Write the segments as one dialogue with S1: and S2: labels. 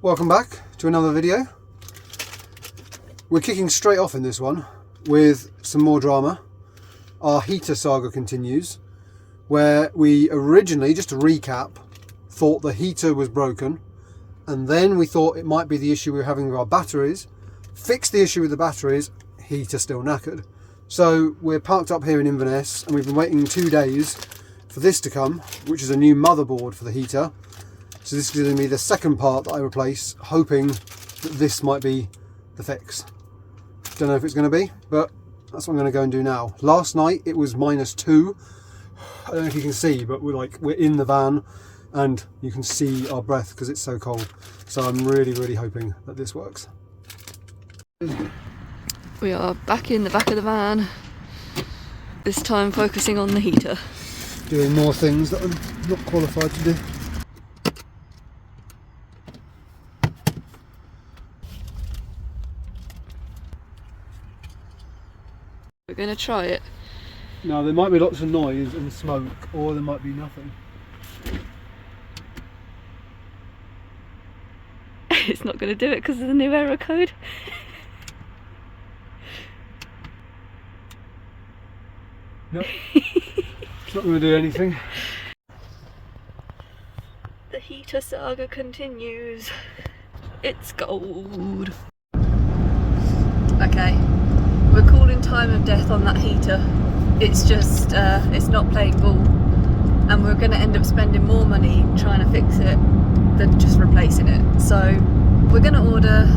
S1: welcome back to another video. We're kicking straight off in this one with some more drama. Our heater saga continues, where we originally, just to recap, thought the heater was broken, and then we thought it might be the issue we were having with our batteries. Fixed the issue with the batteries, heater still knackered. So we're parked up here in Inverness, and we've been waiting 2 days for this to come, which is a new motherboard for the heater. So this is going to be the second part that I replace, hoping that this might be the fix. Don't know if it's going to be, but that's what I'm going to go and do now. Last night it was -2. I don't know if you can see, but we're in the van and you can see our breath because it's so cold. So I'm really hoping that this works.
S2: We are back in the back of the van, this time focusing on the heater.
S1: Doing more things that I'm not qualified to do.
S2: We're going to try it.
S1: Now there might be lots of noise and smoke, or there might be nothing.
S2: It's not going to do it because of the new error code.
S1: No, it's not going to do anything.
S2: The heater saga continues. It's gold. Okay, we're calling time of death on that heater. It's just, it's not playing ball, and we're going to end up spending more money trying to fix it than just replacing it. So we're going to order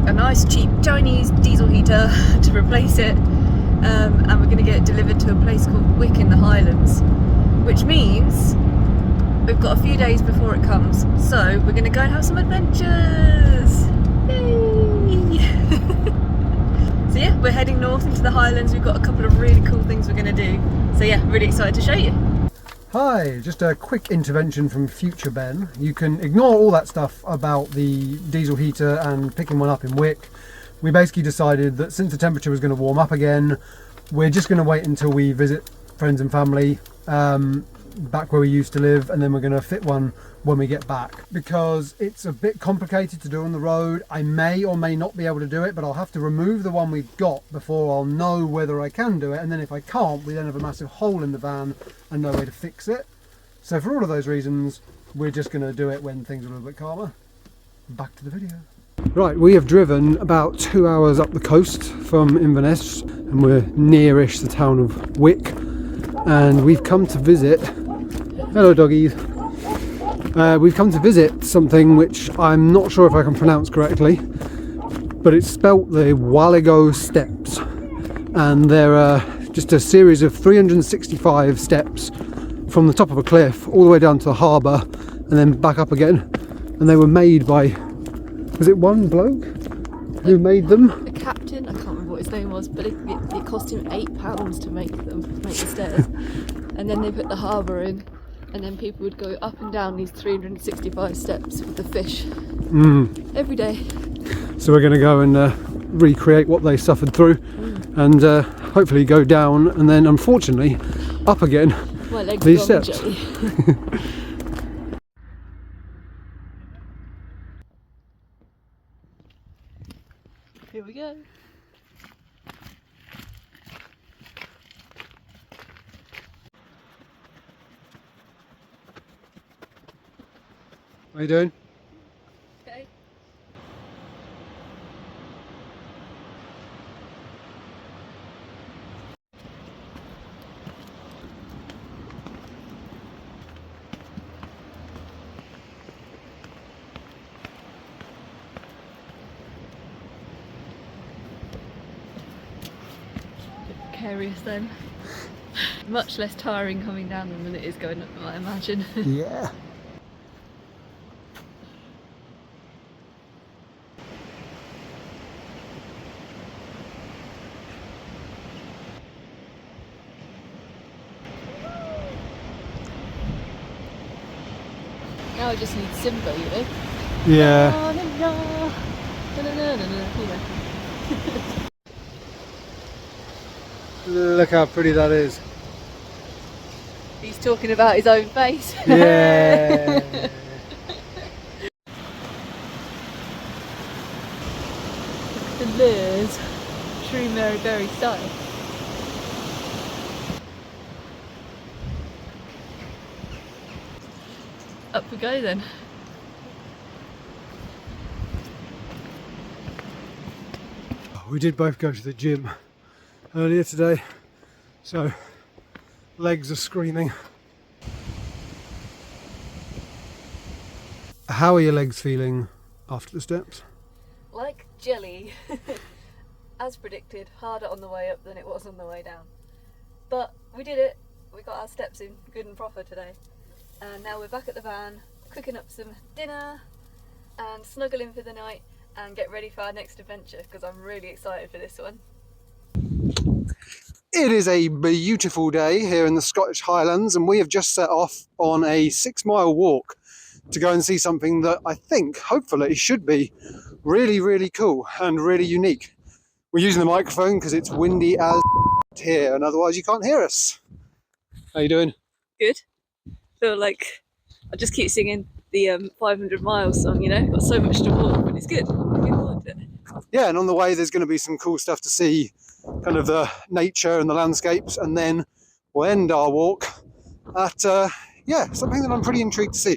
S2: a nice cheap Chinese diesel heater to replace it, and we're going to get it delivered to a place called Wick in the Highlands, which means we've got a few days before it comes. So we're going to go and have some adventures. Yay! So yeah, we're heading north into the Highlands. We've got a couple of really cool things we're going to do. So yeah, really excited to show you.
S1: Hi, just a quick intervention from future Ben. You can ignore all that stuff about the diesel heater and picking one up in Wick. We basically decided that since the temperature was going to warm up again, we're just going to wait until we visit friends and family back where we used to live, and then we're going to fit one when we get back, because it's a bit complicated to do on the road. I may or may not be able to do it, but I'll have to remove the one we've got before I'll know whether I can do it, and then if I can't, we then have a massive hole in the van and no way to fix it. So for all of those reasons, we're just going to do it when things are a little bit calmer. Back to the video. Right, we have driven about 2 hours up the coast from Inverness, and we're nearish the town of Wick, and we've come to visit, hello doggies, we've come to visit something which I'm not sure if I can pronounce correctly, but it's spelt the Walligo Steps, and they're just a series of 365 steps from the top of a cliff all the way down to the harbour and then back up again, and they were made by, was it one bloke who made them?
S2: A captain, I can't remember what his name was, but it cost him £8 to make the stairs. And then they put the harbour in, and then people would go up and down these 365 steps with the fish every day. So
S1: we're going to go and recreate what they suffered through, and hopefully go down and then unfortunately up again these steps.
S2: Here we go.
S1: How you doing?
S2: Okay. Precarious then. Much less tiring coming down than it is going up, I imagine.
S1: Yeah.
S2: Now I just need Simba, you know?
S1: Yeah. Look how pretty that is.
S2: He's talking about his own face.
S1: Yeah.
S2: The Lures Shrewsbury Berry style. Up we go then.
S1: We did both go to the gym earlier today, so legs are screaming. How are your legs feeling after the steps?
S2: Like jelly. As predicted, harder on the way up than it was on the way down. But we did it. We got our steps in good and proper today. And now we're back at the van, cooking up some dinner and snuggling for the night and get ready for our next adventure, because I'm really excited for this one.
S1: It is a beautiful day here in the Scottish Highlands, and we have just set off on a 6-mile walk to go and see something that I think, hopefully, should be really, really cool and really unique. We're using the microphone because it's windy as here, and otherwise you can't hear us. How you doing?
S2: Good. Feel like I just keep singing the 500 miles song, you know, got so much to walk, but it's good. Looking forward to it.
S1: Yeah, and on the way there's going to be some cool stuff to see, kind of the nature and the landscapes, and then we'll end our walk at something that I'm pretty intrigued to see.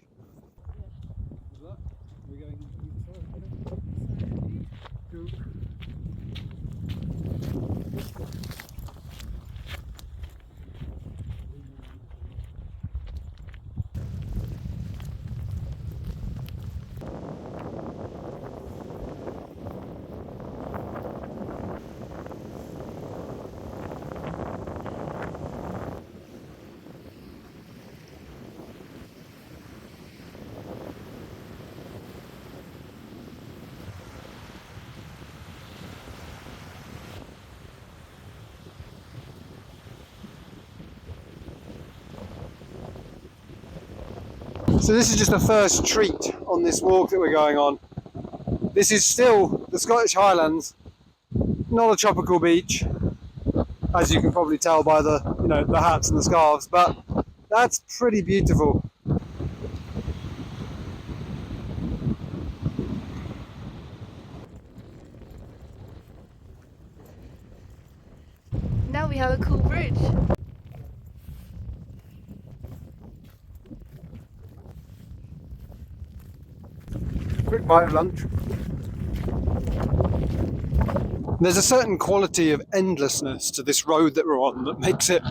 S1: So this is just the first treat on this walk that we're going on. This is still the Scottish Highlands, not a tropical beach, as you can probably tell by the the hats and the scarves, but that's pretty beautiful.
S2: Now we have a cool bridge.
S1: Quick bite of lunch. There's a certain quality of endlessness to this road that we're on that makes it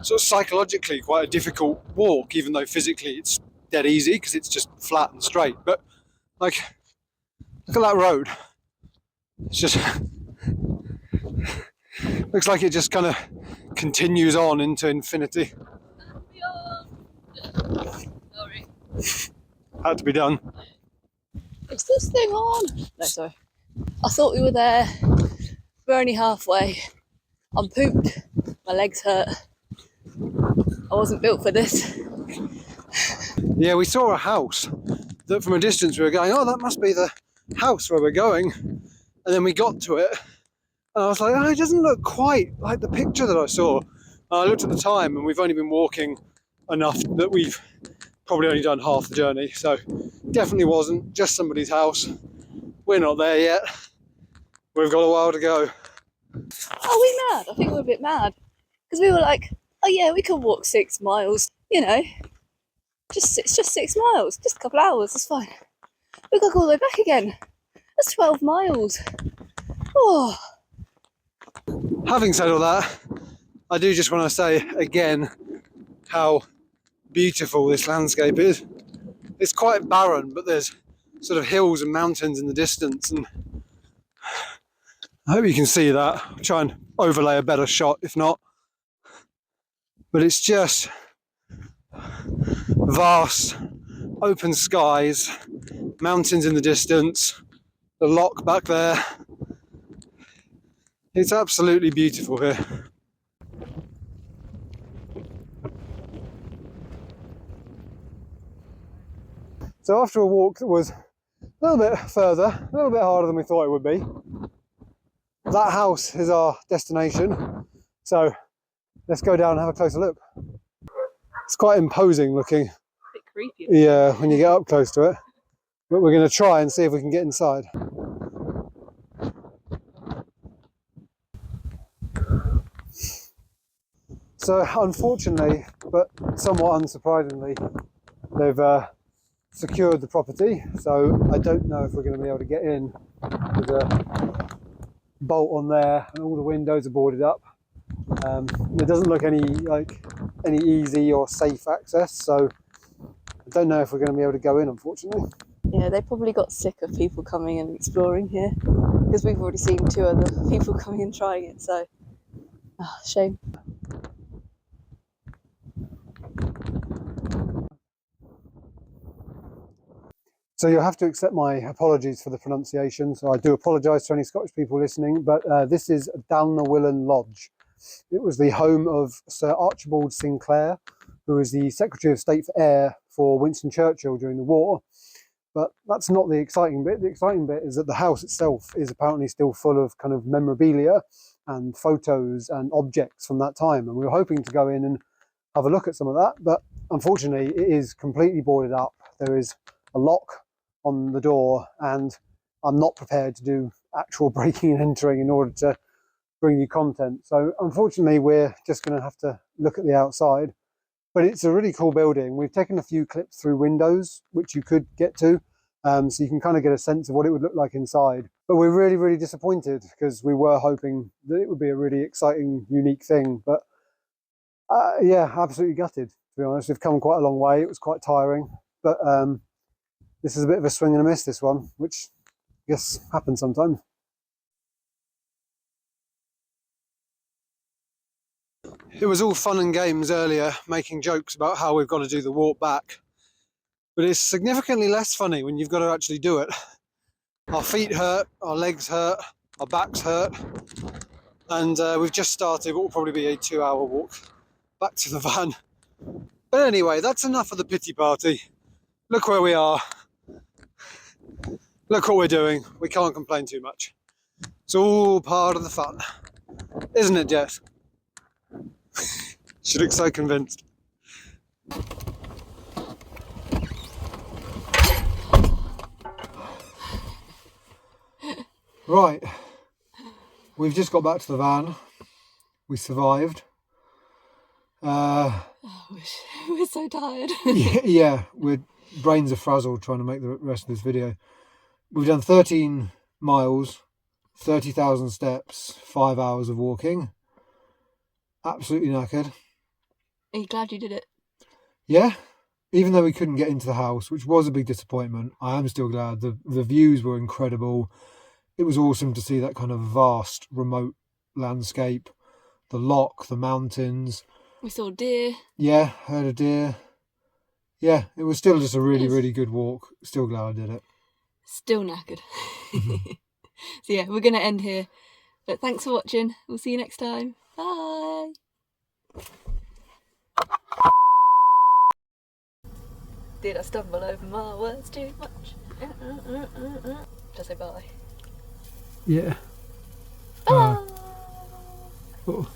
S1: sort of psychologically quite a difficult walk, even though physically it's dead easy because it's just flat and straight. But like, look at that road. It's just looks like it just kind of continues on into infinity.
S2: Sorry.
S1: Had to be done.
S2: Is this thing on? No, sorry. I thought we were there. We're only halfway. I'm pooped. My legs hurt. I wasn't built for this.
S1: Yeah, we saw a house that from a distance we were going, oh, that must be the house where we're going. And then we got to it and I was like, oh, it doesn't look quite like the picture that I saw. And I looked at the time and we've only been walking enough that we've probably only done half the journey. So definitely wasn't just somebody's house. We're not there yet. We've got a while to go.
S2: Are we mad? I think we're a bit mad. Because we were like, oh yeah, we can walk 6 miles. You know, it's just 6 miles. Just a couple hours, it's fine. We've got to go all the way back again. That's 12 miles. Oh.
S1: Having said all that, I do just want to say again how beautiful this landscape is. It's quite barren, but there's sort of hills and mountains in the distance, and I hope you can see that. I'll try and overlay a better shot if not. But it's just vast, open skies, mountains in the distance, the loch back there. It's absolutely beautiful here. So after a walk that was a little bit further, a little bit harder than we thought it would be, that house is our destination. So let's go down and have a closer look. It's quite imposing looking.
S2: A bit creepy.
S1: Yeah, when you get up close to it. But we're going to try and see if we can get inside. So unfortunately, but somewhat unsurprisingly, they've secured the property. So I don't know if we're going to be able to get in. There's a bolt on there and all the windows are boarded up. It doesn't look any easy or safe access, so I don't know if we're going to be able to go in, unfortunately.
S2: Yeah, they probably got sick of people coming and exploring here, because we've already seen 2 other people coming and trying it, so shame.
S1: So you'll have to accept my apologies for the pronunciation. So I do apologise to any Scottish people listening, but this is Dalnawillan Lodge. It was the home of Sir Archibald Sinclair, who was the Secretary of State for Air for Winston Churchill during the war. But that's not the exciting bit. The exciting bit is that the house itself is apparently still full of kind of memorabilia and photos and objects from that time. And we were hoping to go in and have a look at some of that, but unfortunately it is completely boarded up. There is a lock on the door, and I'm not prepared to do actual breaking and entering in order to bring you content. So unfortunately we're just going to have to look at the outside. But it's a really cool building. We've taken a few clips through windows, which you could get to, so you can kind of get a sense of what it would look like inside. But we're really, really disappointed, because we were hoping that it would be a really exciting, unique thing. But yeah, absolutely gutted, to be honest. We've come quite a long way. It was quite tiring. But this is a bit of a swing and a miss, this one, which I guess happens sometimes. It was all fun and games earlier, making jokes about how we've got to do the walk back. But it's significantly less funny when you've got to actually do it. Our feet hurt, our legs hurt, our backs hurt. And we've just started what will probably be a 2-hour walk back to the van. But anyway, that's enough of the pity party. Look where we are. Look what we're doing. We can't complain too much. It's all part of the fun. Isn't it, Jess? She looks so convinced. Right. We've just got back to the van. We survived.
S2: We're so tired.
S1: Yeah, we're brains are frazzled trying to make the rest of this video. We've done 13 miles, 30,000 steps, 5 hours of walking. Absolutely knackered.
S2: Are you glad you did it?
S1: Yeah, even though we couldn't get into the house, which was a big disappointment, I am still glad. The views were incredible. It was awesome to see that kind of vast, remote landscape, the loch, the mountains.
S2: We saw deer.
S1: Yeah, heard a deer. Yeah, it was still just a really, really good walk. Still glad I did it.
S2: Still knackered. So yeah, we're going to end here. But thanks for watching. We'll see you next time. Bye. Did I stumble over my words too much? Just say bye.
S1: Yeah.
S2: Bye.
S1: Oh.